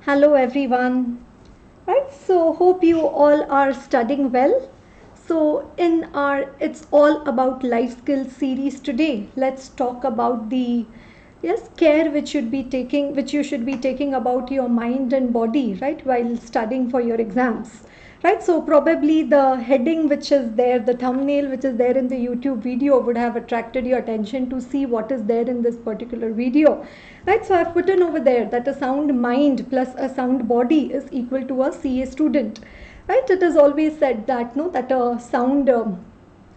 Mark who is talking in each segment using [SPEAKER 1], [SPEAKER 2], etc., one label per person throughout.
[SPEAKER 1] Hello everyone. Right, so hope you all are studying well. So in our it's all about life skills series today. Let's talk about the care which you should be taking about your mind and body, right, while studying for your exams. Right, so probably the heading which is there, the thumbnail which is there in the YouTube video would have attracted your attention to see what is there in this particular video. Right, so I've put in over there that a sound mind plus a sound body is equal to a CA student. Right, it is always said that no, that a sound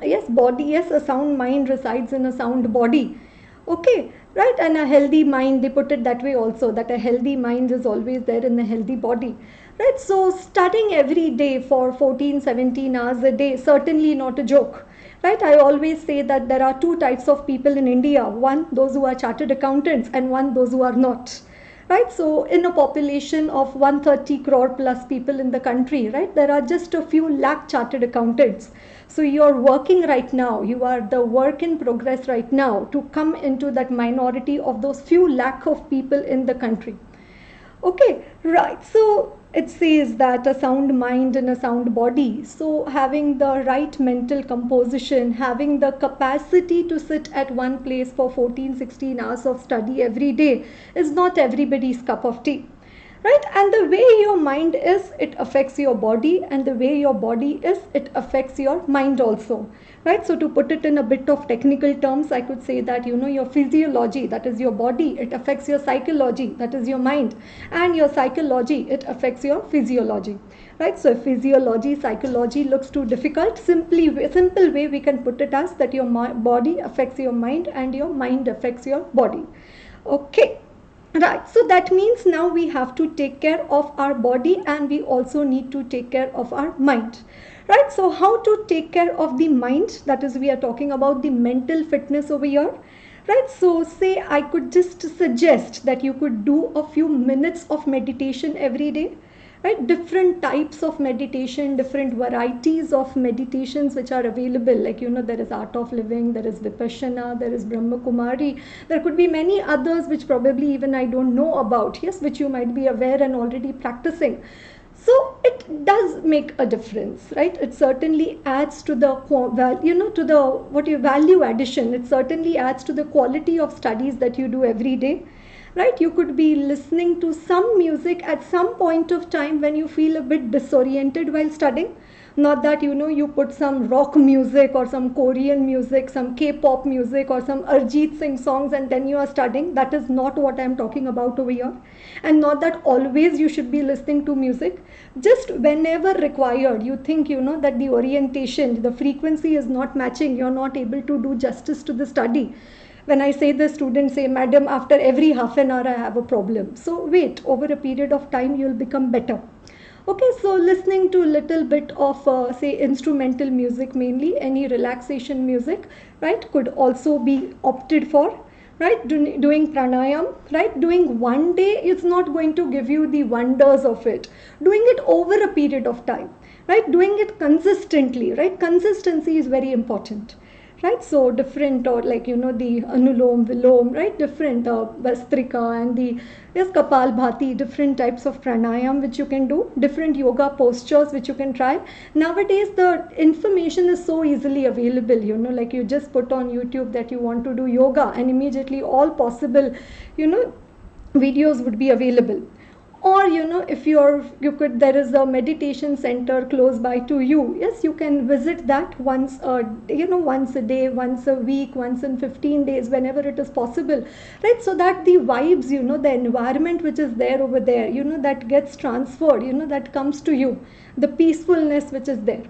[SPEAKER 1] yes, a sound mind resides in a sound body. Okay, right, and a healthy mind, they put it that way also, that a healthy mind is always there in a healthy body. Right, so studying every day for 14, 17 hours a day, certainly not a joke. Right, I always say that there are two types of people in India. One, those who are chartered accountants, and one, those who are not. Right, so in a population of 130 crore plus people in the country, right, there are just a few lakh chartered accountants. So you're working right now, you are the work in progress right now to come into that minority of those few lakh of people in the country. Okay, right. So it says that a sound mind and a sound body. So having the right mental composition, having the capacity to sit at one place for 14, 16 hours of study every day is not everybody's cup of tea. Right, and the way your mind is, it affects your body, and the way your body is, it affects your mind also. Right, so to put it in a bit of technical terms, I could say that your physiology, that is your body, it affects your psychology, that is your mind, and your psychology, it affects your physiology. Right, so if physiology, psychology looks too difficult, simple way we can put it as that your body affects your mind and your mind affects your body. Okay. Right, so that means now we have to take care of our body and we also need to take care of our mind. Right, so how to take care of the mind? That is, we are talking about the mental fitness over here. Right, so say I could just suggest that you could do a few minutes of meditation every day. Right, different types of meditation, different varieties of meditations which are available, like there is art of living, there is vipassana, there is brahma kumari, there could be many others which probably even I don't know about, yes, which you might be aware and already practicing. So it does make a difference, right? It certainly adds to the to the what you value addition. It certainly adds to the quality of studies that you do every day. Right, you could be listening to some music at some point of time when you feel a bit disoriented while studying. Not that you put some rock music or some Korean music, some K-pop music or some Arjit Singh songs and then you are studying. That is not what I am talking about over here. And not that always you should be listening to music. Just whenever required, you think that the orientation, the frequency is not matching, you're not able to do justice to the study. When I say this, students say, Madam, after every half an hour I have a problem. So wait, over a period of time you'll become better. Okay, so listening to a little bit of say instrumental music, mainly any relaxation music, right, could also be opted for. Right, doing pranayam, right, doing one day is not going to give you the wonders of it. Doing it over a period of time, right, doing it consistently, right, consistency is very important. Right, so different, or like the anulom vilom, right, different vastrika and the yes kapal bhati, different types of pranayam which you can do, different yoga postures which you can try. Nowadays the information is so easily available, like you just put on YouTube that you want to do yoga and immediately all possible videos would be available. Or if you could, there is a meditation center close by to you, yes, you can visit that once once a day, once a week, once in 15 days, whenever it is possible. Right, so that the vibes, the environment which is there over there, that gets transferred, that comes to you, the peacefulness which is there.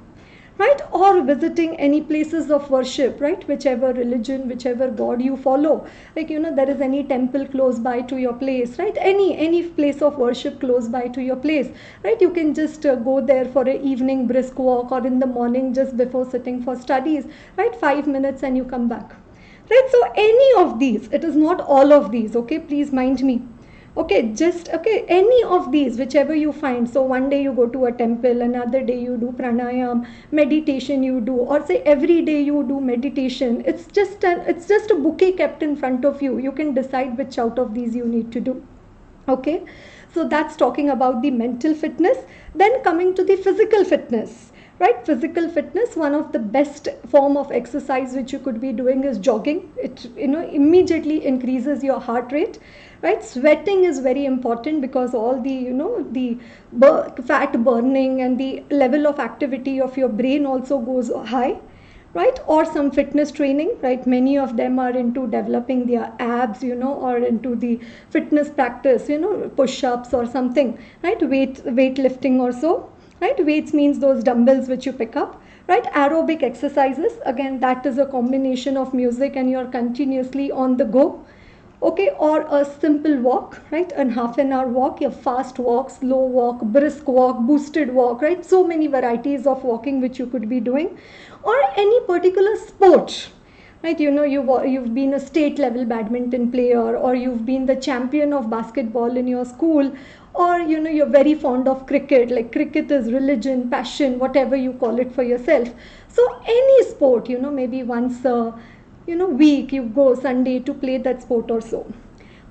[SPEAKER 1] Right, or visiting any places of worship, right, whichever religion, whichever god you follow, like there is any temple close by to your place, right, any place of worship close by to your place, right, you can just go there for an evening brisk walk, or in the morning just before sitting for studies, right, 5 minutes and you come back. Right, so any of these, it is not all of these, okay, please mind me. Okay, just okay, any of these, whichever you find. So one day you go to a temple, another day you do pranayam, meditation you do, or say every day you do meditation. It's just a bouquet kept in front of you. You can decide which out of these you need to do. Okay, so that's talking about the mental fitness. Then coming to the physical fitness, right? Physical fitness, one of the best form of exercise which you could be doing is jogging. It immediately increases your heart rate, right? Sweating is very important because all the the fat burning and the level of activity of your brain also goes high, right? Or some fitness training, right? Many of them are into developing their abs, or into the fitness practice, push-ups or something, right? Weightlifting or so, right? Weights means those dumbbells which you pick up, right? Aerobic exercises, again, that is a combination of music and you're continuously on the go. Okay, or a simple walk, right? And half an hour walk, a fast walk, slow walk, brisk walk, boosted walk, right? So many varieties of walking which you could be doing, or any particular sport, right? You've been a state level badminton player, or you've been the champion of basketball in your school, or you're very fond of cricket. Like cricket is religion, passion, whatever you call it for yourself. So any sport, maybe once a week you go Sunday to play that sport or so.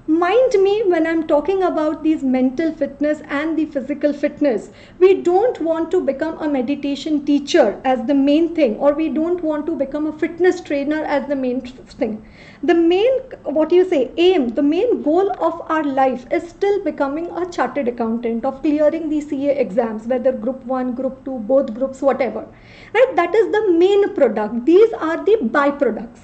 [SPEAKER 1] Mind me, when I'm talking about these mental fitness and the physical fitness, we don't want to become a meditation teacher as the main thing, or we don't want to become a fitness trainer as the main thing. The main, what you say, aim, the main goal of our life is still becoming a chartered accountant, of clearing the CA exams, whether group 1, group 2, both groups, whatever, right? That is the main product. These are the byproducts,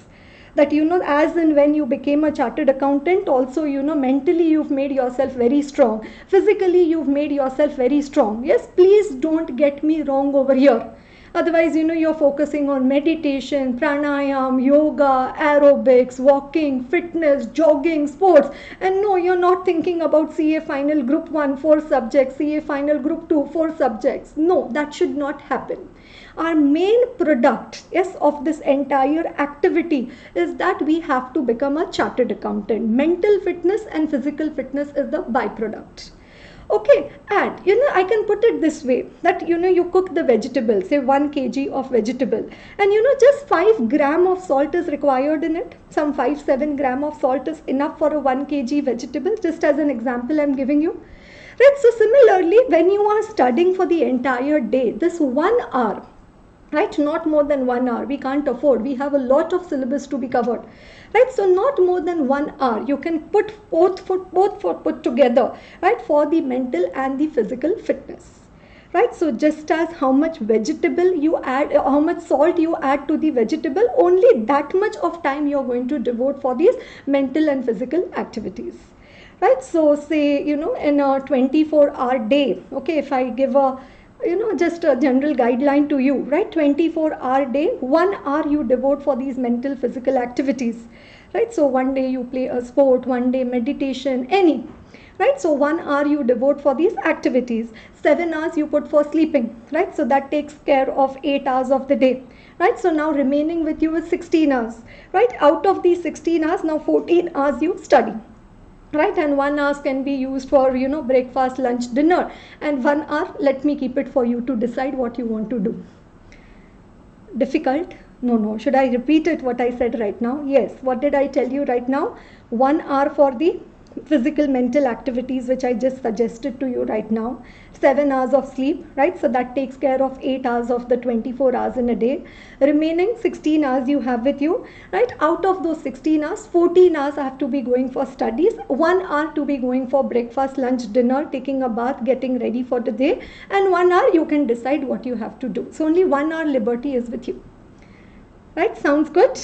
[SPEAKER 1] that as and when you became a chartered accountant, also mentally you've made yourself very strong, physically you've made yourself very strong. Yes, please don't get me wrong over here. Otherwise, you're focusing on meditation, pranayam, yoga, aerobics, walking, fitness, jogging, sports, and no, you're not thinking about CA final group 1 4 subjects, CA final group 2 4 subjects. No, that should not happen. Our main product, yes, of this entire activity is that we have to become a chartered accountant. Mental fitness and physical fitness is the byproduct. Okay, and I can put it this way, that you cook the vegetable, say 1 kg of vegetable, and just 5 gram of salt is required in it. Some 5-7 gram of salt is enough for a 1 kg vegetable, just as an example I'm giving you. Right, so similarly, when you are studying for the entire day, this 1 hour, right, not more than 1 hour, we can't afford, we have a lot of syllabus to be covered, right? So not more than 1 hour you can put both put together, right, for the mental and the physical fitness, right? So just as how much vegetable you add, how much salt you add to the vegetable, only that much of time you're going to devote for these mental and physical activities, right? So say in a 24-hour day, okay, if I give a just a general guideline to you, right? 24-hour day, 1 hour you devote for these mental physical activities, right? So one day you play a sport, one day meditation, any, right? So 1 hour you devote for these activities, 7 hours you put for sleeping, right? So that takes care of 8 hours of the day, right? So now remaining with you is 16 hours, right? Out of these 16 hours, now 14 hours you study, right? And 1 hour can be used for breakfast, lunch, dinner, and 1 hour, let me keep it for you to decide what you want to do. Difficult? No, should I repeat it what I said right now? Yes, what did I tell you right now? 1 hour for the physical mental activities which I just suggested to you right now, 7 hours of sleep, right? So that takes care of 8 hours of the 24 hours in a day. Remaining 16 hours you have with you, right? Out of those 16 hours, 14 hours have to be going for studies, 1 hour to be going for breakfast, lunch, dinner, taking a bath, getting ready for the day, and 1 hour you can decide what you have to do. So only 1 hour liberty is with you, right? Sounds good?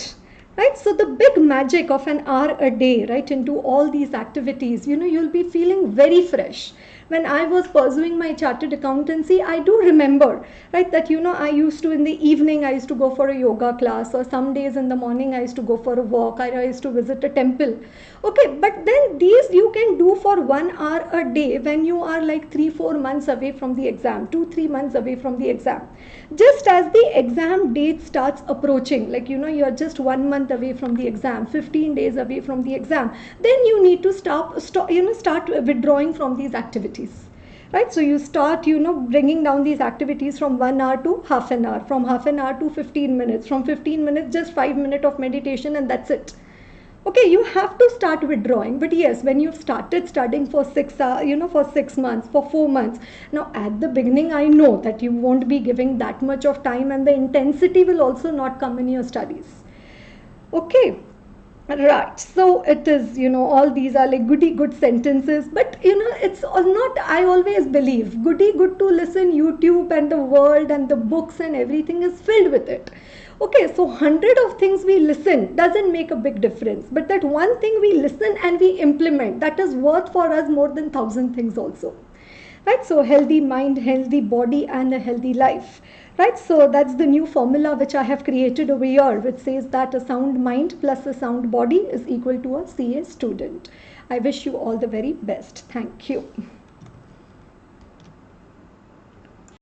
[SPEAKER 1] Right, so the big magic of an hour a day, right, into all these activities, you'll be feeling very fresh. When I was pursuing my chartered accountancy, I do remember, right, that I used to, in the evening I used to go for a yoga class, or some days in the morning I used to go for a walk, I used to visit a temple. Okay, but then these you can do for 1 hour a day when you are like 3-4 months away from the exam, 2-3 months away from the exam. Just as the exam date starts approaching, like you're just 1 month away from the exam, 15 days away from the exam, then you need to start withdrawing from these activities, right? So you start bringing down these activities from 1 hour to half an hour, from half an hour to 15 minutes, from 15 minutes just 5 minutes of meditation, and that's it. Okay, you have to start withdrawing, but yes, when you've started studying for 6 for 6 months, for 4 months, now at the beginning I know that you won't be giving that much of time, and the intensity will also not come in your studies. Okay. Right. So it is, all these are like goody good sentences, but it's all not, I always believe, goody good to listen. YouTube and the world and the books and everything is filled with it. Okay, so 100 of things we listen doesn't make a big difference, but that one thing we listen and we implement, that is worth for us more than 1,000 things also. Right, so healthy mind, healthy body, and a healthy life. Right, so that's the new formula which I have created over here, which says that a sound mind plus a sound body is equal to a CA student. I wish you all the very best. Thank you.